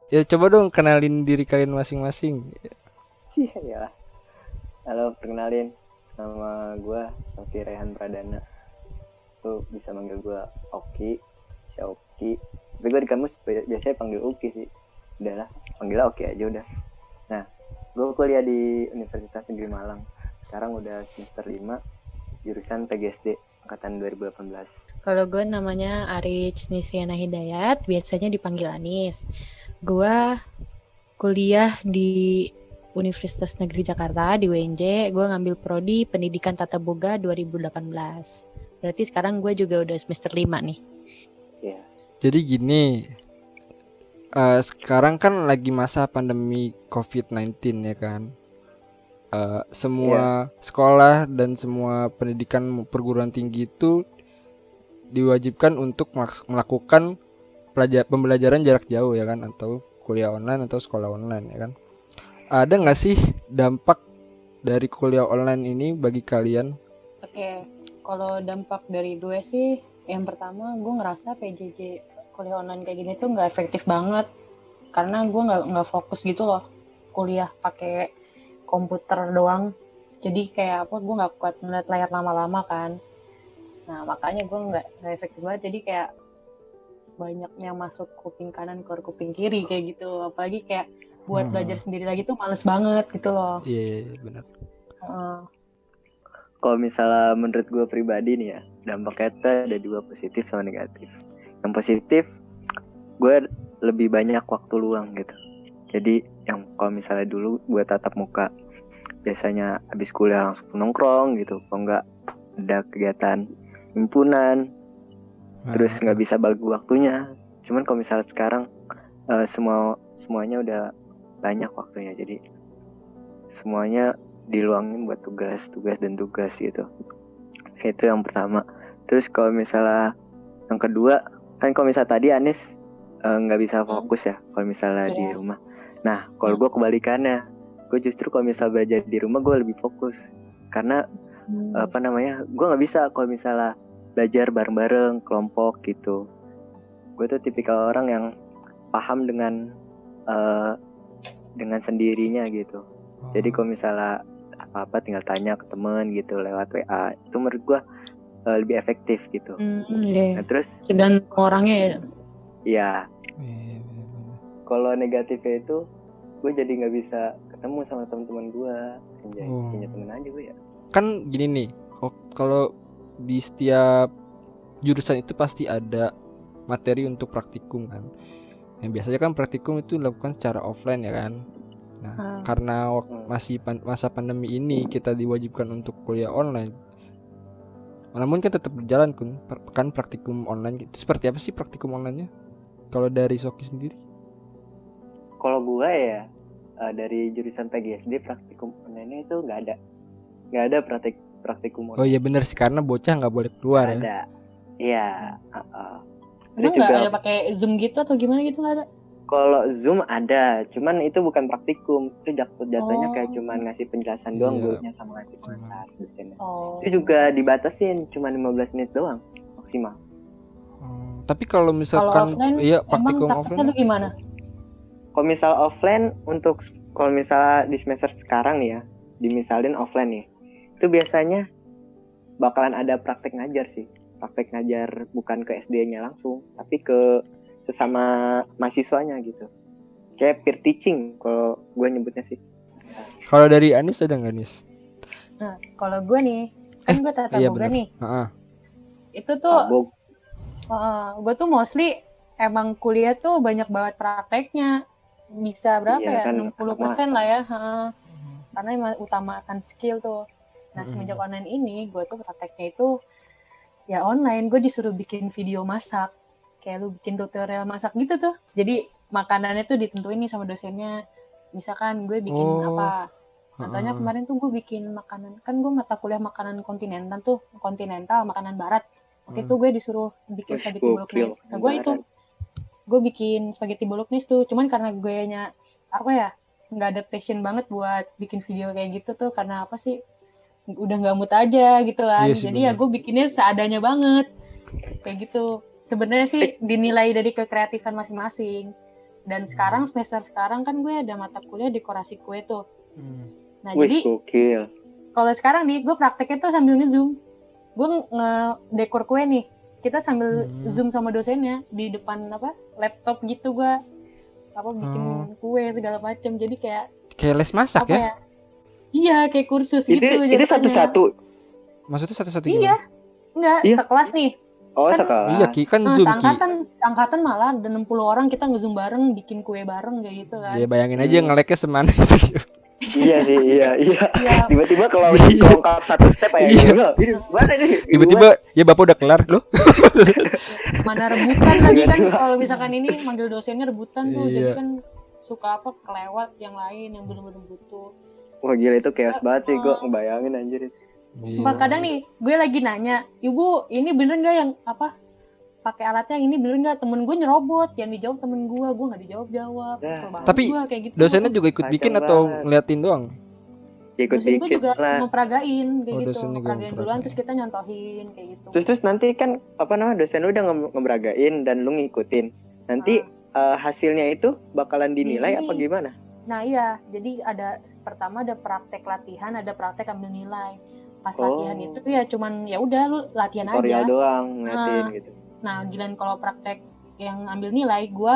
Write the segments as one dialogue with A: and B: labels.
A: Ya coba dong kenalin diri kalian masing-masing.
B: Iya ya. Halo, perkenalin. Nama gue Sofi Rehan Pradana. Tuh bisa manggil gue Oki, Sioki. Tapi gue di kamus biasanya panggil Uki sih. Udahlah, panggil Oki aja udah. Nah, gue kuliah di Universitas Negeri Malang. Sekarang udah semester 5, jurusan PGSD, angkatan 2018.
C: Kalau gue namanya Aris Nisriana Hidayat, biasanya dipanggil Anis. Gue kuliah di Universitas Negeri Jakarta di UNJ. Gue ngambil prodi Pendidikan Tata Boga 2018. Berarti sekarang gue juga udah semester 5 nih.
B: Iya.
A: Jadi gini, sekarang kan lagi masa pandemi COVID-19 ya kan. Semua sekolah dan semua pendidikan perguruan tinggi itu diwajibkan untuk melakukan pembelajaran jarak jauh ya kan, atau kuliah online atau sekolah online ya kan. Ada nggak sih dampak dari kuliah online ini bagi kalian?
C: Oke, kalau dampak dari gue sih, yang pertama gue ngerasa PJJ kuliah online kayak gini tuh nggak efektif banget, karena gue nggak fokus gitu loh kuliah pakai komputer doang. Jadi kayak apa, gue nggak kuat ngeliat layar lama-lama kan. Nah makanya gue nggak efektif banget. Jadi kayak banyak yang masuk kuping kanan keluar kuping kiri kayak gitu. Apalagi kayak buat belajar sendiri lagi tuh males banget gitu loh.
A: Iya, benar.
B: Kalau misalnya menurut gue pribadi nih ya, dampaknya tuh ada dua, positif sama negatif. Yang positif, gue lebih banyak waktu luang gitu. Jadi yang kalau misalnya dulu gue tatap muka, biasanya habis kuliah langsung nongkrong gitu. Kalau nggak ada kegiatan himpunan, terus nggak bisa bagi waktunya. Cuman kalau misalnya sekarang semuanya udah banyak waktunya, jadi semuanya diluangin buat tugas gitu. Itu yang pertama. Terus kalau misalnya yang kedua, kan kalau misalnya tadi Anis nggak bisa fokus ya kalau misalnya di rumah. Nah, kalau gue kebalikannya, gue justru kalau misalnya belajar di rumah gue lebih fokus, karena gue nggak bisa kalau misalnya belajar bareng-bareng kelompok gitu. Gue tuh tipikal orang yang paham dengan sendirinya gitu. Jadi kalau misalnya apa-apa tinggal tanya ke temen gitu lewat WA, itu menurut gue lebih efektif gitu. Nah, terus
C: dan orangnya ya.
B: Iya. Kalau negatifnya itu, gue jadi nggak bisa ketemu sama teman-teman gue. Punya temen aja gue ya.
A: Kan gini nih, kalau di setiap jurusan itu pasti ada materi untuk praktikum kan. Yang biasanya kan praktikum itu dilakukan secara offline ya kan. Nah, karena masih masa pandemi ini kita diwajibkan untuk kuliah online. Namun kan tetap berjalan kan praktikum online gitu. Seperti apa sih praktikum online-nya? Kalau dari Soki sendiri?
B: Kalau gue ya dari jurusan PGSD, praktikum online itu nggak ada praktikum online.
A: Oh iya benar sih, karena bocah nggak boleh keluar.
B: Nggak ada. Iya.
C: Emang nggak ada pakai Zoom gitu atau gimana gitu, nggak ada?
B: Kalau Zoom ada, cuman itu bukan praktikum. Itu jatuhnya kayak cuman ngasih penjelasan doang, gurunya sama ngasih komentar dosennya. Itu juga dibatasin cuma 15 menit doang maksimal.
A: Tapi kalau misalkan
C: iya
A: praktikum offline
C: gimana?
B: Kalau misal offline, untuk kalau misal di semester sekarang nih ya, dimisalin offline nih, itu biasanya bakalan ada praktek ngajar sih. Praktek ngajar bukan ke SD-nya langsung, tapi ke sesama mahasiswanya gitu. Kayak peer teaching kalau gue nyebutnya sih.
A: Kalau dari Anis ada nggak, Nis?
C: Nah, kalau gue nih, kan gue tata boga nih. Itu tuh gue tuh mostly emang kuliah tuh banyak banget prakteknya. Bisa berapa ya? Kan 60% lah ya. Karena emang utamakan skill tuh. Nah, semenjak online ini, gue tuh prakteknya itu ya online. Gue disuruh bikin video masak. Kayak lu bikin tutorial masak gitu tuh. Jadi makanannya tuh ditentuin nih sama dosennya. Misalkan gue bikin apa. Contohnya kemarin tuh gue bikin makanan. Kan gue mata kuliah makanan kontinental tuh. Kontinental, makanan barat. Waktu itu gue disuruh bikin spaghetti bolognese. Nah gue itu. Gue bikin spaghetti bolognese tuh. Cuman karena gue nya apa ya, nggak ada passion banget buat bikin video kayak gitu tuh. Karena apa sih, udah nggak mood aja gitu kan. Jadi ya gue bikinnya seadanya banget kayak gitu. Sebenarnya sih dinilai dari kekreatifan masing-masing. Dan sekarang semester sekarang kan gue ada mata kuliah dekorasi kue tuh. Nah
B: Wih,
C: jadi kalau sekarang nih gue prakteknya tuh sambil nge-zoom. Gue ngedekor kue nih. Kita sambil zoom sama dosennya di depan laptop gitu gue bikin kue segala macam. Jadi kayak
A: les masak ya?
C: Iya, kayak kursus gitu.
B: Itu satu-satu.
A: Maksudnya satu-satu
C: gimana? Iya. Enggak, sekelas nih.
B: Oh, sekelas.
A: Iya, kan zoom
C: angkatan malah ada 60 orang kita nge-zoom bareng, bikin kue bareng kayak gitu kan.
A: Ya bayangin aja ngeleknya semana itu.
B: Iya sih, iya. Tiba-tiba kalau lengkap satu step aja ini mana nih?
A: Tiba-tiba ya Bapak udah kelar loh.
C: Mana rebutan lagi kan kalau misalkan ini manggil dosennya rebutan tuh. Jadi kan suka kelewat yang lain yang bener-bener butuh.
B: Wah gila itu chaos banget sih, gue ngebayangin anjir.
C: Kadang nih gue lagi nanya, "Ibu, ini bener nggak yang pakai alatnya ini bener nggak?" Temen gue nyerobot, yang dijawab temen gue nggak dijawab.
A: Tapi
C: gua, kayak gitu.
A: Dosennya juga ikut bikin atau ngeliatin doang?
B: Dosen
C: gue juga memperagain kayak gitu,
A: memperagain
C: duluan terus kita nyontohin kayak gitu.
B: Terus nanti kan dosen lu udah ngeberagain dan lu ngikutin. Nanti hasilnya itu bakalan dinilai apa gimana?
C: Nah iya, jadi pertama ada praktek latihan, ada praktek ambil nilai. Pas latihan itu ya cuman ya udah lu latihan
B: tutorial
C: aja.
B: Doang ngeliatin gitu.
C: Nah giliran kalau praktek yang ambil nilai, gue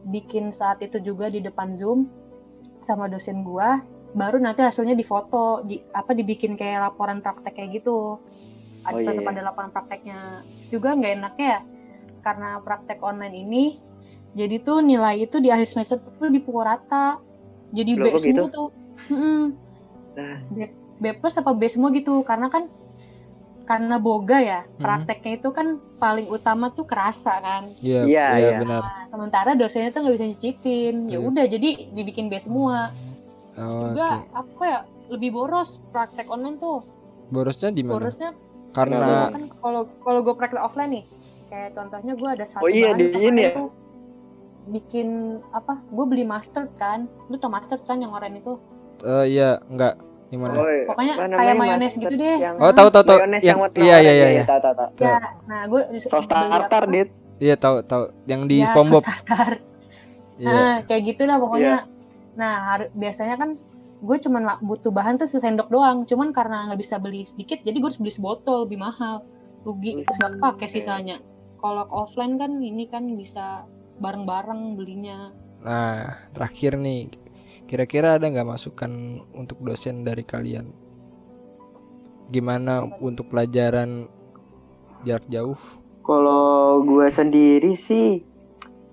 C: bikin saat itu juga di depan Zoom sama dosen gue. Baru nanti hasilnya difoto, dibikin kayak laporan praktek kayak gitu. Tetap ada laporan prakteknya. Terus juga nggak enaknya ya, karena praktek online ini, jadi tuh nilai itu di akhir semester tuh dipukul rata. Jadi B semua tuh. B plus apa B semua gitu. Karena boga ya, prakteknya itu kan paling utama tuh kerasa kan.
A: Iya benar.
C: Nah, sementara dosennya tuh nggak bisa nyicipin. Ya udah jadi dibikin B semua. Juga lebih boros praktek online tuh.
A: Borosnya di mana?
C: Borosnya
A: karena
C: kan kalau gue praktek offline nih, kayak contohnya gue ada satu
B: bahan
C: itu bikin gue beli mustard kan. Lu tau mustard kan yang oranye itu?
A: Iya, enggak gimana?
C: Pokoknya kayak mayones gitu deh.
A: Tahu. Yang iya.
B: Ya,
C: nah, gue
B: sos tartar, Dit.
A: Iya, tahu. Yang di SpongeBob.
C: Nah, kayak gitu lah pokoknya. Nah, biasanya kan gue cuma butuh bahan tuh sesendok doang. Cuman karena nggak bisa beli sedikit, jadi gue harus beli sebotol, lebih mahal. Rugi, terus nggak pakai sisanya. Kalau offline kan ini kan bisa bareng-bareng belinya.
A: Nah, terakhir nih, kira-kira ada nggak masukan untuk dosen dari kalian? Gimana untuk pelajaran jarak jauh?
B: Kalau gue sendiri sih,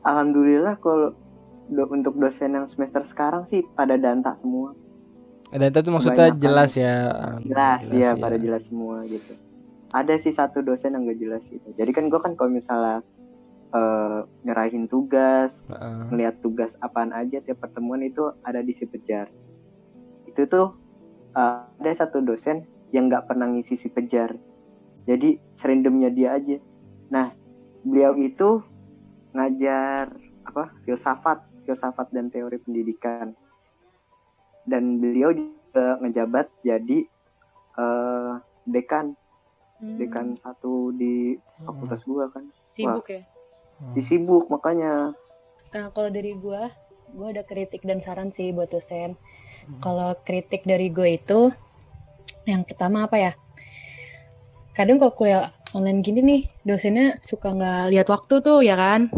B: alhamdulillah kalau untuk dosen yang semester sekarang sih pada danta semua.
A: Danta itu maksudnya jelas ya?
B: Jelas ya, pada jelas semua gitu. Ada sih satu dosen yang gak jelas gitu. Jadi kan gue kan kalau misalnya ngerahin tugas, ngeliat tugas apaan aja tiap pertemuan itu ada di si Pejar. Itu tuh ada satu dosen yang nggak pernah ngisi si Pejar. Jadi serandomnya dia aja. Nah, beliau itu ngajar filsafat dan teori pendidikan. Dan beliau juga ngejabat jadi dekan satu di fakultas gua kan.
C: Sibuk ya?
B: Disibuk makanya.
C: Nah kalau dari gue ada kritik dan saran sih buat dosen. Kalau kritik dari gue itu yang pertama apa ya, kadang kalau kuliah online gini nih dosennya suka nggak lihat waktu tuh ya kan.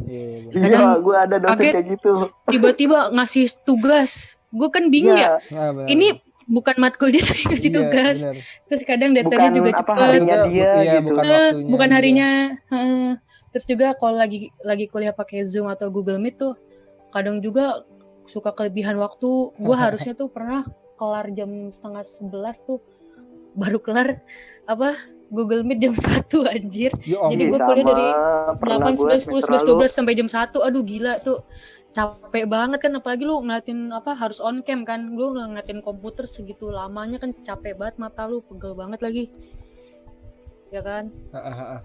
B: Kadang gue ada dosen kayak gitu
C: tiba-tiba ngasih tugas, gue kan bingung ya ini bukan matkul dia ngasih tugas. Bener. Terus kadang datanya juga cepat. Bukan harinya. Terus juga kalau lagi kuliah pakai Zoom atau Google Meet tuh kadang juga suka kelebihan waktu. Gue harusnya tuh pernah kelar jam 10:30 tuh, baru kelar Google Meet jam 1 anjir. Jadi gue kuliah dari 8, 9, 10, 11, 12 sampai jam 1. Aduh gila tuh. Capek banget kan, apalagi lu ngeliatin harus on cam kan, lu ngeliatin komputer segitu lamanya kan capek banget, mata lu pegel banget lagi ya kan.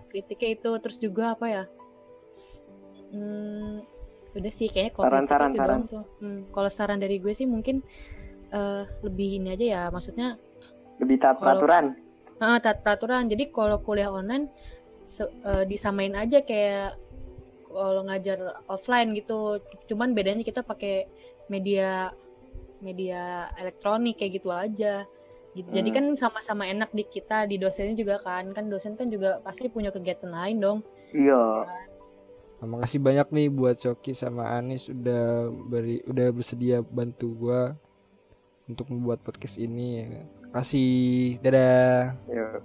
C: Kritiknya itu. Terus juga udah sih kayaknya
B: saran
C: itu doang tuh. Kalau saran dari gue sih mungkin lebih ini aja ya, maksudnya
B: lebih taat peraturan.
C: Taat peraturan. Jadi kalau kuliah online disamain aja kayak kalau ngajar offline gitu. Cuman bedanya kita pakai media elektronik kayak gitu aja. Gitu. Jadi kan sama-sama enak di kita, di dosennya juga kan dosen kan juga pasti punya kegiatan lain dong.
B: Iya.
A: Nah, makasih banyak nih buat Coki sama Anis udah bersedia bantu gua untuk membuat podcast ini. Kasih, dadah.
B: Yuk.